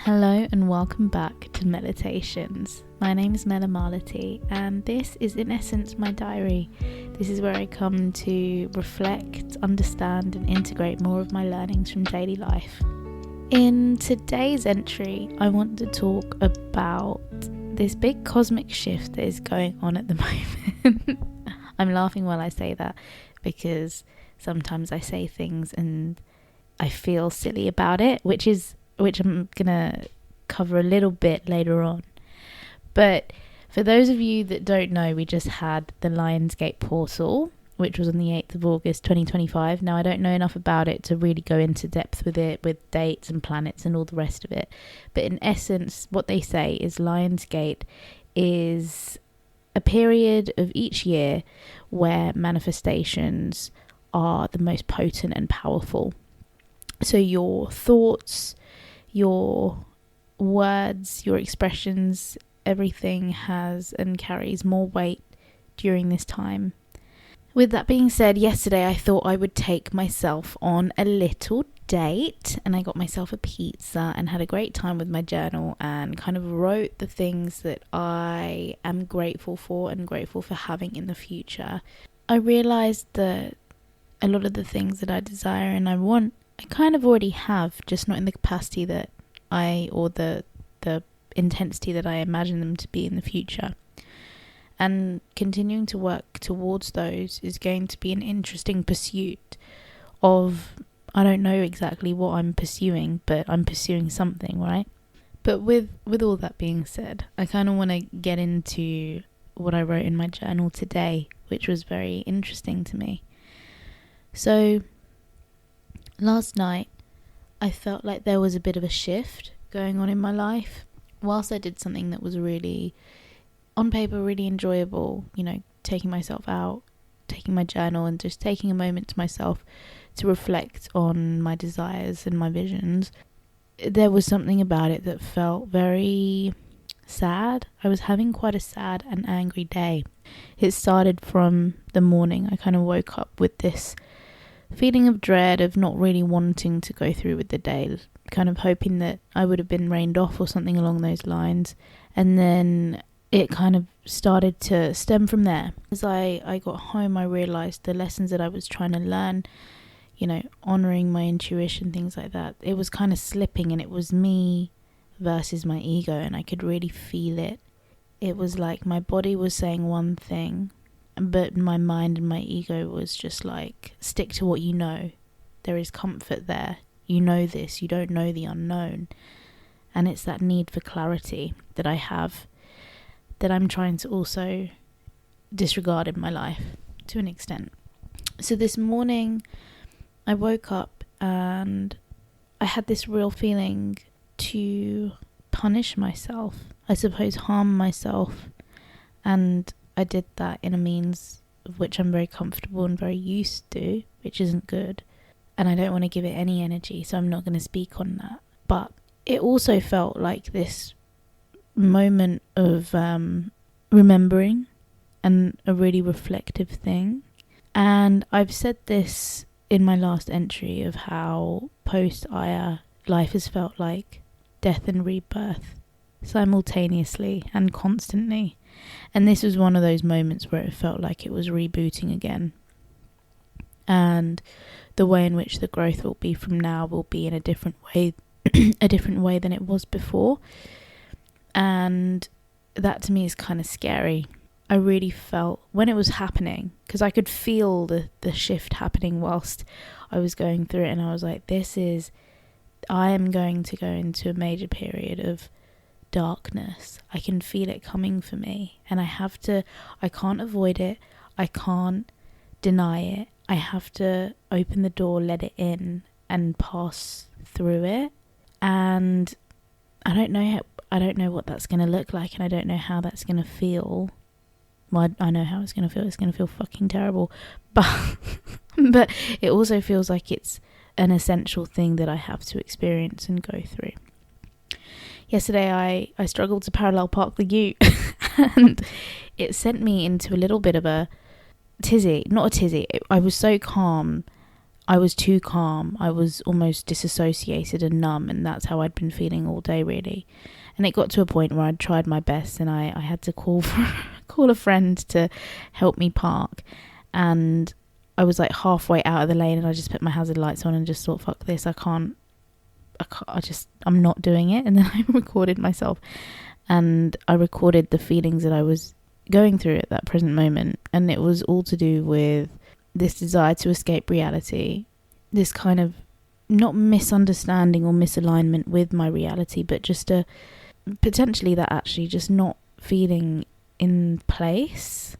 Hello and welcome back to Meditations. My name is Mela Marlity and this is in essence my diary. This is where I come to reflect, understand and integrate more of my learnings from daily life. In today's entry, I want to talk about this big cosmic shift that is going on at the moment. I'm laughing while I say that because sometimes I say things and I feel silly about it, which I'm gonna cover a little bit later on. But for those of you that don't know, we just had the Lionsgate portal, which was on the 8th of August 2025. Now I don't know enough about it to really go into depth with it, with dates and planets and all the rest of it, but in essence what they say is Lionsgate is a period of each year where manifestations are the most potent and powerful. So your thoughts, your words, your expressions, everything has and carries more weight during this time. With that being said, yesterday I thought I would take myself on a little date and I got myself a pizza and had a great time with my journal and kind of wrote the things that I am grateful for and grateful for having in the future. I realised that a lot of the things that I desire and I want, I kind of already have, just not in the capacity that or the intensity that I imagine them to be in the future. And continuing to work towards those is going to be an interesting pursuit of, I don't know exactly what I'm pursuing, but I'm pursuing something, right? But with all that being said, I kind of want to get into what I wrote in my journal today, which was very interesting to me. So last night, I felt like there was a bit of a shift going on in my life. Whilst I did something that was really, on paper, really enjoyable, taking myself out, taking my journal and just taking a moment to myself to reflect on my desires and my visions, there was something about it that felt very sad. I was having quite a sad and angry day. It started from the morning. I kind of woke up with this feeling of dread, of not really wanting to go through with the day, kind of hoping that I would have been rained off or something along those lines. And then it kind of started to stem from there. As I got home, I realised the lessons that I was trying to learn, honouring my intuition, things like that, it was kind of slipping, and it was me versus my ego, and I could really feel it. It was like my body was saying one thing, but my mind and my ego was just like, stick to what you know. There is comfort there. You know this. You don't know the unknown. And it's that need for clarity that I have, that I'm trying to also disregard in my life to an extent. So this morning I woke up and I had this real feeling to punish myself, I suppose harm myself, and I did that in a means of which I'm very comfortable and very used to, which isn't good. And I don't want to give it any energy, so I'm not going to speak on that. But it also felt like this moment of remembering and a really reflective thing. And I've said this in my last entry of how post-Aya life has felt like death and rebirth simultaneously and constantly. And this was one of those moments where it felt like it was rebooting again. And the way in which the growth will be from now will be in a different way, a different way than it was before. And that to me is kind of scary. I really felt when it was happening, because I could feel the shift happening whilst I was going through it. And I was like, I am going to go into a major period of darkness. I can feel it coming for me, and I can't avoid it. I can't deny it. I have to open the door, let it in and pass through it. And I don't know what that's going to look like, and I don't know how that's going to feel. Well, I know how it's going to feel. It's going to feel fucking terrible. But it also feels like it's an essential thing that I have to experience and go through. Yesterday I struggled to parallel park the ute and it sent me into a little bit of a tizzy. Not a tizzy. I was so calm. I was too calm. I was almost disassociated and numb, and that's how I'd been feeling all day, really. And it got to a point where I'd tried my best, and I had to call a friend to help me park. And I was like halfway out of the lane, and I just put my hazard lights on and just thought, fuck this, I'm not doing it. And then I recorded myself, and I recorded the feelings that I was going through at that present moment. And it was all to do with this desire to escape reality, this kind of not misunderstanding or misalignment with my reality, but just potentially that actually just not feeling in place,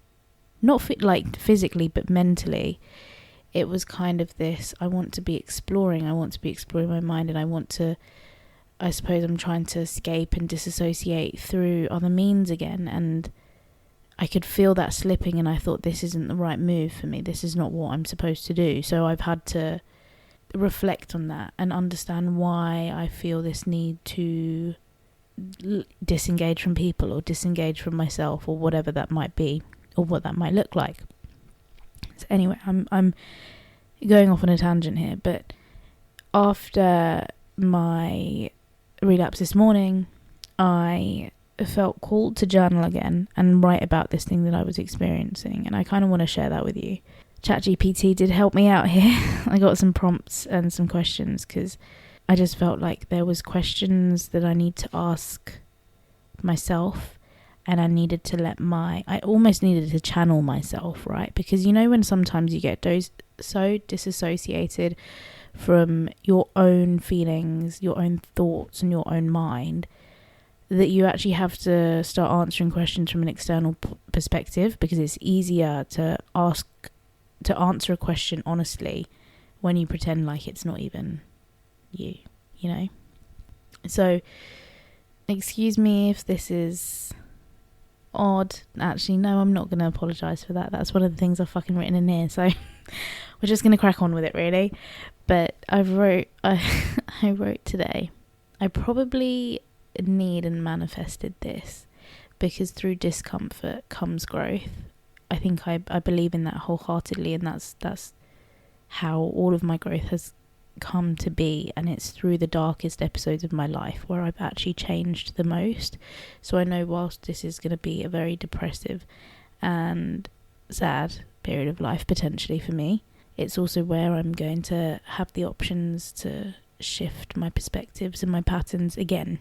not like physically, but mentally. It was kind of this, I want to be exploring my mind, and I suppose I'm trying to escape and disassociate through other means again. And I could feel that slipping, and I thought, this isn't the right move for me. This is not what I'm supposed to do. So I've had to reflect on that and understand why I feel this need to disengage from people or disengage from myself, or whatever that might be, or what that might look like. So anyway, I'm going off on a tangent here, but after my relapse this morning, I felt called to journal again and write about this thing that I was experiencing, and I kind of want to share that with you. ChatGPT did help me out here. I got some prompts and some questions, because I just felt like there was questions that I need to ask myself, and I needed to I almost needed to channel myself, right? Because when sometimes you get so disassociated from your own feelings, your own thoughts, and your own mind, that you actually have to start answering questions from an external perspective, because it's easier to answer a question honestly when you pretend like it's not even you. So excuse me if this is odd. Actually, no, I'm not going to apologise for that. That's one of the things I've fucking written in here, so we're just going to crack on with it, really. But I wrote today, I probably need and manifested this because through discomfort comes growth. I think I believe in that wholeheartedly, and that's how all of my growth has come to be. And it's through the darkest episodes of my life where I've actually changed the most. So I know whilst this is going to be a very depressive and sad period of life potentially for me, it's also where I'm going to have the options to shift my perspectives and my patterns again.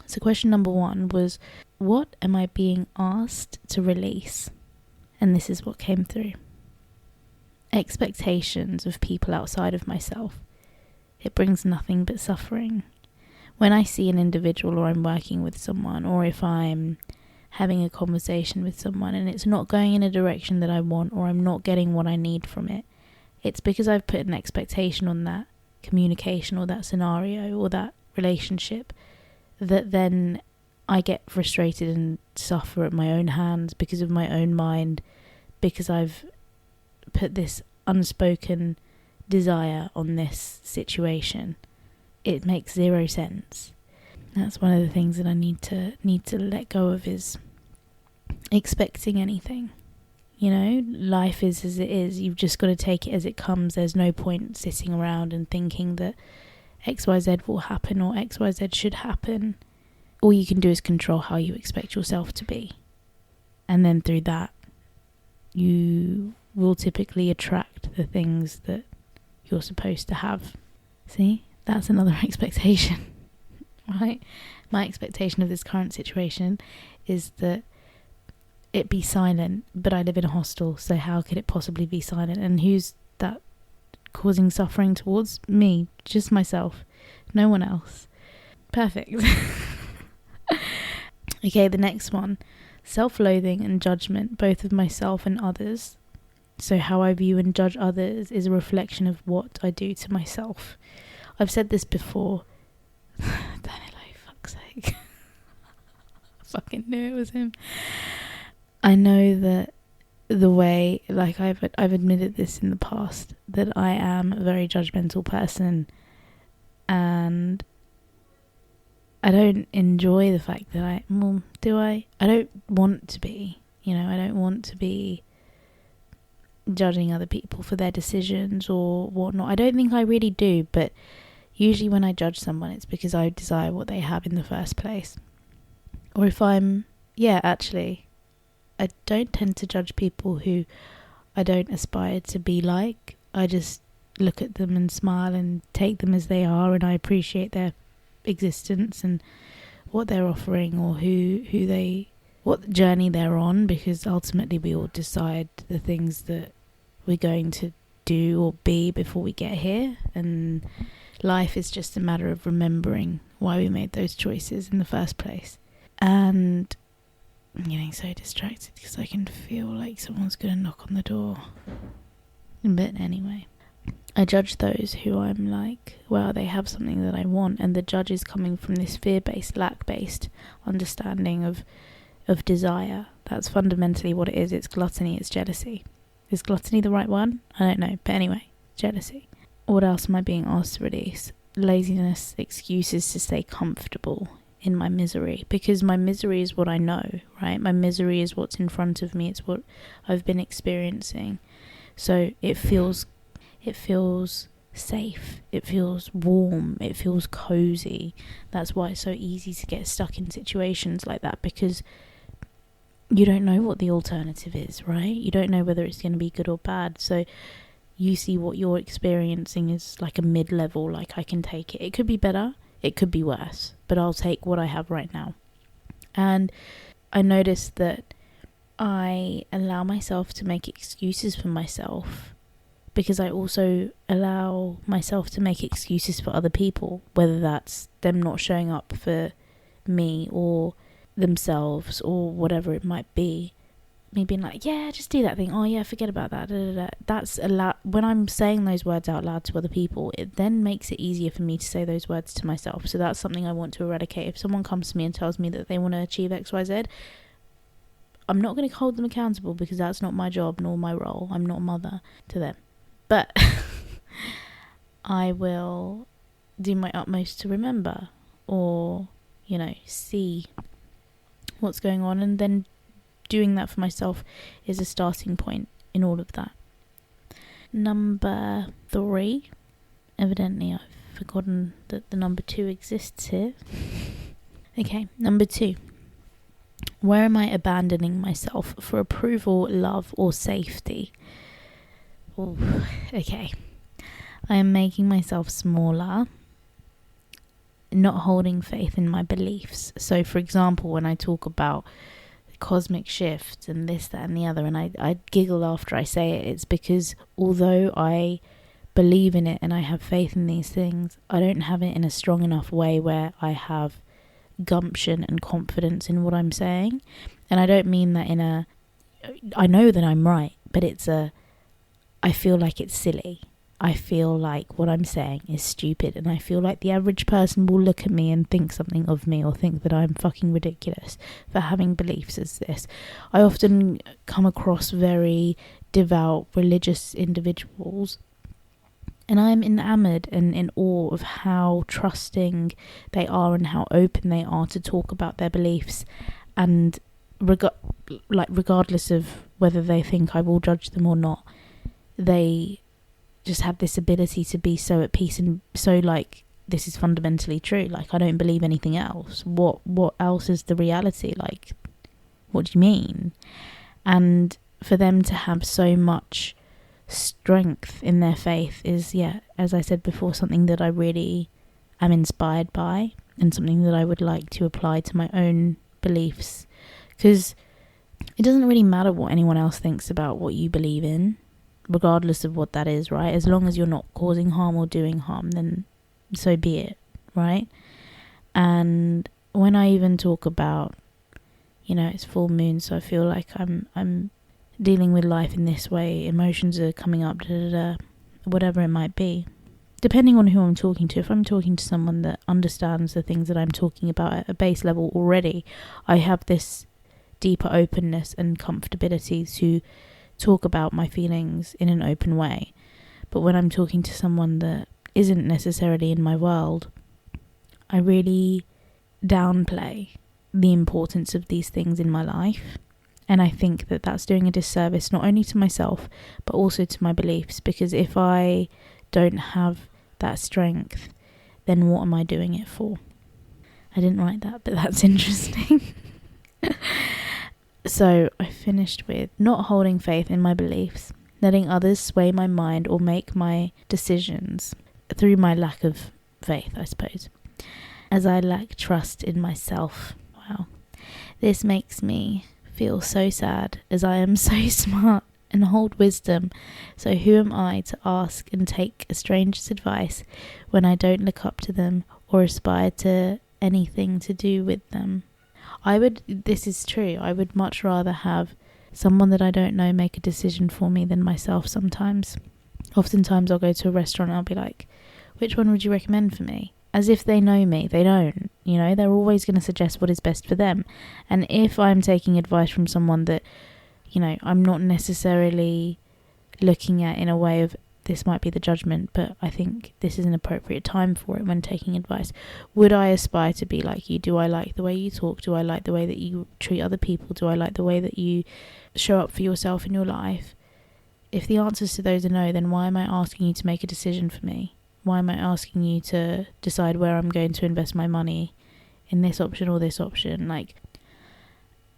So question number 1 was, what am I being asked to release? And this is what came through. Expectations of people outside of myself. It brings nothing but suffering. When I see an individual, or I'm working with someone, or if I'm having a conversation with someone and it's not going in a direction that I want, or I'm not getting what I need from it, it's because I've put an expectation on that communication or that scenario or that relationship, that then I get frustrated and suffer at my own hands because of my own mind, because I've put this unspoken desire on this situation. It makes zero sense. That's one of the things that I need to let go of, is expecting anything. Life is as it is. You've just got to take it as it comes. There's no point sitting around and thinking that XYZ will happen or XYZ should happen. All you can do is control how you expect yourself to be. And then through that, you will typically attract the things that you're supposed to have. See? That's another expectation, right? My expectation of this current situation is that it be silent, but I live in a hostel, so how could it possibly be silent? And who's that causing suffering towards? Me, just myself, no one else. Perfect. Okay, the next one. Self-loathing and judgment, both of myself and others. So how I view and judge others is a reflection of what I do to myself. I've said this before. Danilo, fuck's sake. I fucking knew it was him. I know that the way, like I've admitted this in the past, that I am a very judgmental person, and I don't enjoy the fact that I don't want to be, I don't want to be judging other people for their decisions or whatnot. I don't think I really do, but usually when I judge someone, it's because I desire what they have in the first place. Or if actually, I don't tend to judge people who I don't aspire to be like. I just look at them and smile and take them as they are, and I appreciate their existence and what they're offering, or what journey they're on, because ultimately we all decide the things that we're going to do or be before we get here, and life is just a matter of remembering why we made those choices in the first place. And I'm getting so distracted because I can feel like someone's going to knock on the door. But anyway, I judge those who I'm like, well, they have something that I want, and the judge is coming from this fear-based, lack-based understanding of desire. That's fundamentally what it is. It's gluttony, it's jealousy. Is gluttony the right one? I don't know, but anyway, jealousy. What else am I being asked to release? Laziness, excuses to stay comfortable in my misery, because my misery is what I know, right? My misery is what's in front of me. It's what I've been experiencing. So it feels safe, it feels warm, it feels cozy. That's why it's so easy to get stuck in situations like that, because you don't know what the alternative is, right? You don't know whether it's going to be good or bad. So you see what you're experiencing is like a mid-level, like I can take it. It could be better, it could be worse, but I'll take what I have right now. And I noticed that I allow myself to make excuses for myself, because I also allow myself to make excuses for other people, whether that's them not showing up for me or themselves or whatever it might be. Me being like, yeah, just do that thing. Oh yeah, forget about that. Da, da, da. That's when I'm saying those words out loud to other people, it then makes it easier for me to say those words to myself. So that's something I want to eradicate. If someone comes to me and tells me that they want to achieve XYZ, I'm not going to hold them accountable, because that's not my job nor my role. I'm not a mother to them. But I will do my utmost to remember, or, see what's going on, and then doing that for myself is a starting point in all of that. Number 3, evidently I've forgotten that the number 2 exists here. Okay, number 2. Where am I abandoning myself for approval, love, or safety? Ooh, okay. I am making myself smaller, not holding faith in my beliefs. So, for example, when I talk about cosmic shifts and this, that, and the other, and I giggle after I say it, it's because although I believe in it and I have faith in these things, I don't have it in a strong enough way where I have gumption and confidence in what I'm saying. And I don't mean that I know that I'm right, but I feel like it's silly. I feel like what I'm saying is stupid, and I feel like the average person will look at me and think something of me, or think that I'm fucking ridiculous for having beliefs as this. I often come across very devout, religious individuals, and I'm enamored and in awe of how trusting they are and how open they are to talk about their beliefs, and regardless of whether they think I will judge them or not, they just have this ability to be so at peace and so like, this is fundamentally true. Like, I don't believe anything else. What else is the reality? Like, what do you mean? And for them to have so much strength in their faith is, as I said before, something that I really am inspired by, and something that I would like to apply to my own beliefs. Because it doesn't really matter what anyone else thinks about what you believe in, regardless of what that is, right? As long as you're not causing harm or doing harm, then so be it, right? And when I even talk about, it's full moon, so I feel like I'm dealing with life in this way, emotions are coming up, whatever it might be, depending on who I'm talking to. If I'm talking to someone that understands the things that I'm talking about at a base level already, I have this deeper openness and comfortability to talk about my feelings in an open way. But when I'm talking to someone that isn't necessarily in my world, I really downplay the importance of these things in my life, And I think that that's doing a disservice not only to myself, but also to my beliefs. Because if I don't have that strength, then what am I doing it for? I didn't write that, but that's interesting. So I finished with not holding faith in my beliefs, letting others sway my mind or make my decisions through my lack of faith, I suppose, as I lack trust in myself. Wow. This makes me feel so sad, as I am so smart and hold wisdom. So who am I to ask and take a stranger's advice when I don't look up to them or aspire to anything to do with them? This is true, I would much rather have someone that I don't know make a decision for me than myself sometimes. Oftentimes I'll go to a restaurant and I'll be like, which one would you recommend for me? As if they know me. They don't, they're always going to suggest what is best for them. And if I'm taking advice from someone that, I'm not necessarily looking at in a way of, this might be the judgment, but I think this is an appropriate time for it when taking advice. Would I aspire to be like you? Do I like the way you talk? Do I like the way that you treat other people? Do I like the way that you show up for yourself in your life? If the answers to those are no, then why am I asking you to make a decision for me? Why am I asking you to decide where I'm going to invest my money, in this option or this option?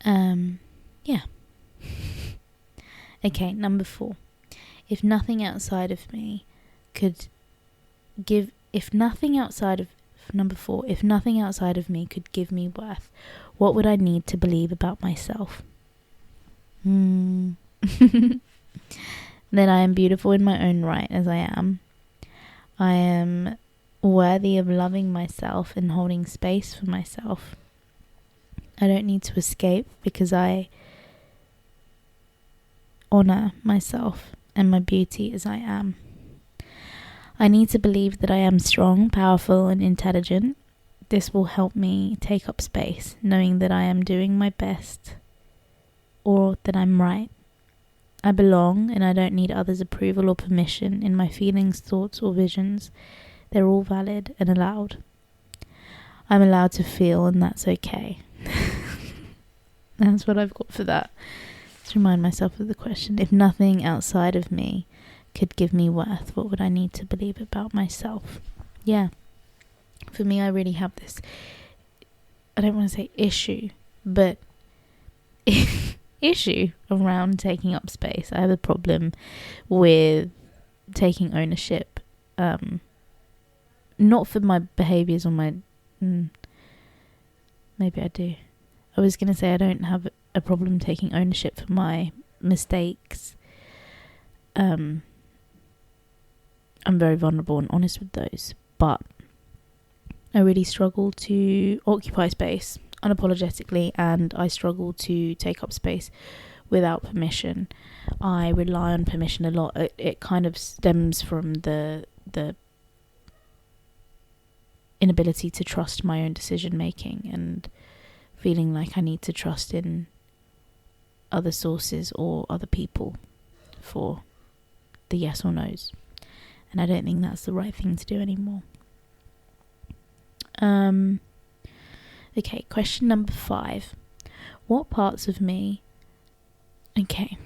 Yeah. Okay, number 4. If nothing outside of me could give me worth, what would I need to believe about myself? That I am beautiful in my own right as I am. I am worthy of loving myself and holding space for myself. I don't need to escape because I honor myself and my beauty as I am. I need to believe that I am strong, powerful, and intelligent. This will help me take up space, knowing that I am doing my best or that I'm right. I belong and I don't need others' approval or permission in my feelings, thoughts, or visions. They're all valid and allowed. I'm allowed to feel, and that's okay. That's what I've got for that. Let's remind myself of the question. If nothing outside of me could give me worth, what would I need to believe about myself? Yeah. For me, I really have this, I don't want to say issue, but issue around taking up space. I have a problem with taking ownership, not for my behaviours or my maybe I do. I was going to say I don't have a problem taking ownership for my mistakes. I'm very vulnerable and honest with those, but I really struggle to occupy space unapologetically, and I struggle to take up space without permission. I rely on permission a lot. It kind of stems from the inability to trust my own decision making and feeling like I need to trust in other sources or other people for the yes or no's. And I don't think that's the right thing to do anymore. Okay, question number 5. What parts of me... Okay.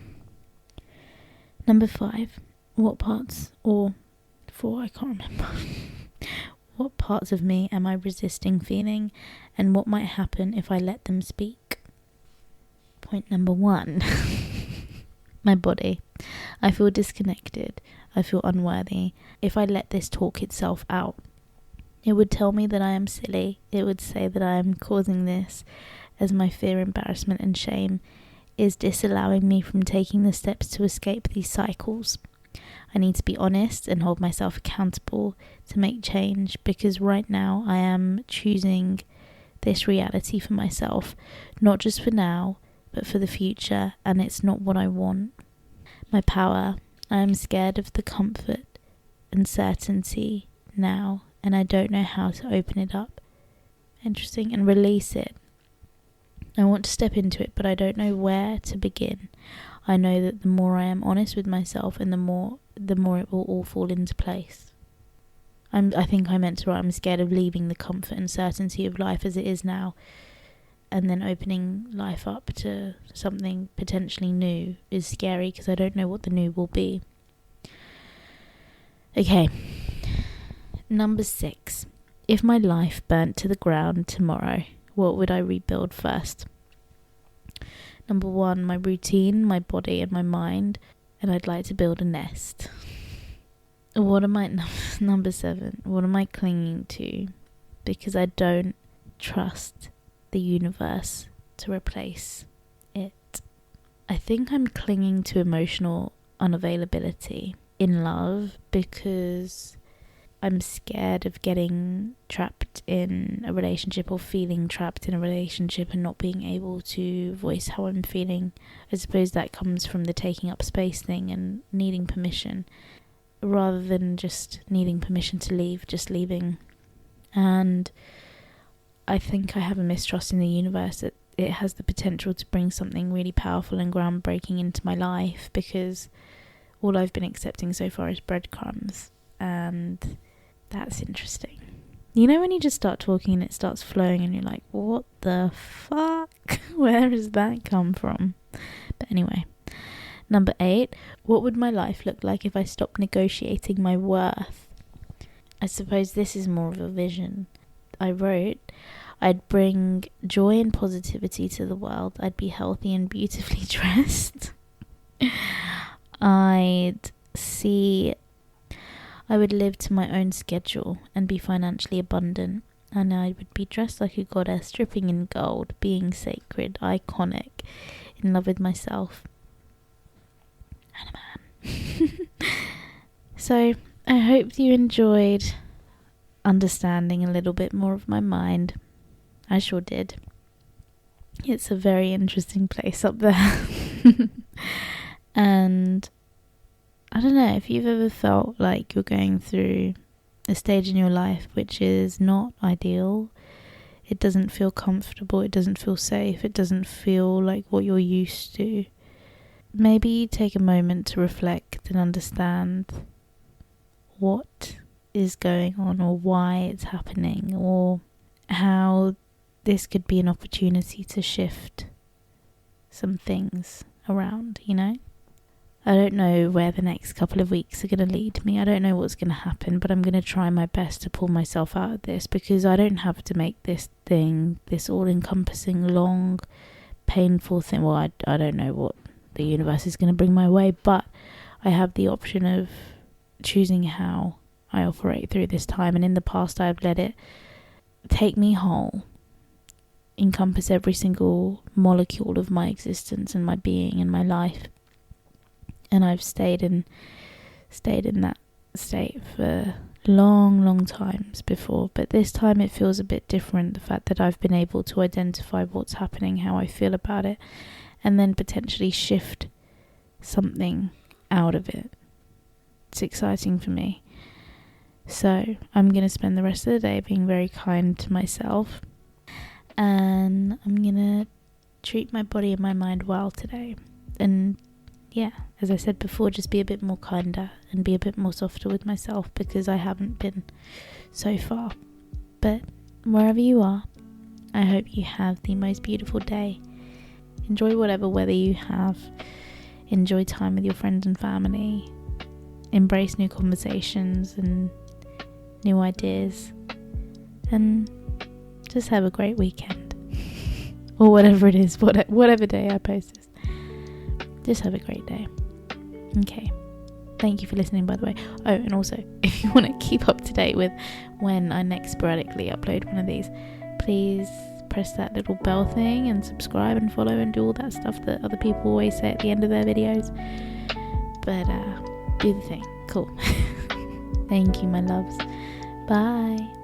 Number 5. What parts... Or 4, I can't remember. What parts of me am I resisting feeling, and what might happen if I let them speak? Point number 1. My body. I feel disconnected. I feel unworthy. If I let this talk itself out, it would tell me that I am silly. It would say that I am causing this, as my fear, embarrassment, and shame is disallowing me from taking the steps to escape these cycles. I need to be honest and hold myself accountable to make change, because right now I am choosing this reality for myself, not just for now, but for the future, and it's not what I want. My power. I am scared of the comfort and certainty now, and I don't know how to open it up. Interesting. And release it. I want to step into it, but I don't know where to begin. I know that the more I am honest with myself, and the more it will all fall into place. I think I meant to write, I'm scared of leaving the comfort and certainty of life as it is now, and then opening life up to something potentially new is scary because I don't know what the new will be. Okay, number 6. If my life burnt to the ground tomorrow, what would I rebuild first? Number 1, my routine, my body and my mind, and I'd like to build a nest. What am I, number 7, what am I clinging to? Because I don't trust the universe to replace it. I think I'm clinging to emotional unavailability in love because I'm scared of getting trapped in a relationship or feeling trapped in a relationship and not being able to voice how I'm feeling. I suppose that comes from the taking up space thing and needing permission rather than just needing permission to leave, just leaving. And I think I have a mistrust in the universe that it has the potential to bring something really powerful and groundbreaking into my life, because all I've been accepting so far is breadcrumbs, and that's interesting. You know when you just start talking and it starts flowing and you're like, what the fuck? Where has that come from? But anyway, number 8, what would my life look like if I stopped negotiating my worth? I suppose this is more of a vision. I wrote, I'd bring joy and positivity to the world. I'd be healthy and beautifully dressed. I would live to my own schedule and be financially abundant. And I would be dressed like a goddess, dripping in gold, being sacred, iconic, in love with myself and a man. So I hope you enjoyed understanding a little bit more of my mind. I sure did. It's a very interesting place up there. And I don't know if you've ever felt like you're going through a stage in your life which is not ideal. It doesn't feel comfortable, it doesn't feel safe, it doesn't feel like what you're used to. Maybe take a moment to reflect and understand what is going on, or why it's happening, or how this could be an opportunity to shift some things around, you know? I don't know where the next couple of weeks are going to lead me. I don't know what's going to happen, but I'm going to try my best to pull myself out of this, because I don't have to make this thing, this all-encompassing, long, painful thing. Well, I don't know what the universe is going to bring my way, but I have the option of choosing how I operate through this time. And in the past, I've let it take me whole, encompass every single molecule of my existence and my being and my life. And I've stayed in that state for long times before. But this time it feels a bit different. The fact that I've been able to identify what's happening, how I feel about it, and then potentially shift something out of it. It's exciting for me. So I'm going to spend the rest of the day being very kind to myself. And I'm going to treat my body and my mind well today. And yeah, as I said before, just be a bit more kinder and be a bit more softer with myself, because I haven't been so far. But wherever you are, I hope you have the most beautiful day. Enjoy whatever weather you have. Enjoy time with your friends and family. Embrace new conversations and new ideas. And just have a great weekend. Or whatever it is, whatever day I post this. Just have a great day. Okay. Thank you for listening, by the way. Oh, and also, if you want to keep up to date with when I next sporadically upload one of these, please press that little bell thing and subscribe and follow and do all that stuff that other people always say at the end of their videos. But do the thing. Cool. Thank you, my loves. Bye.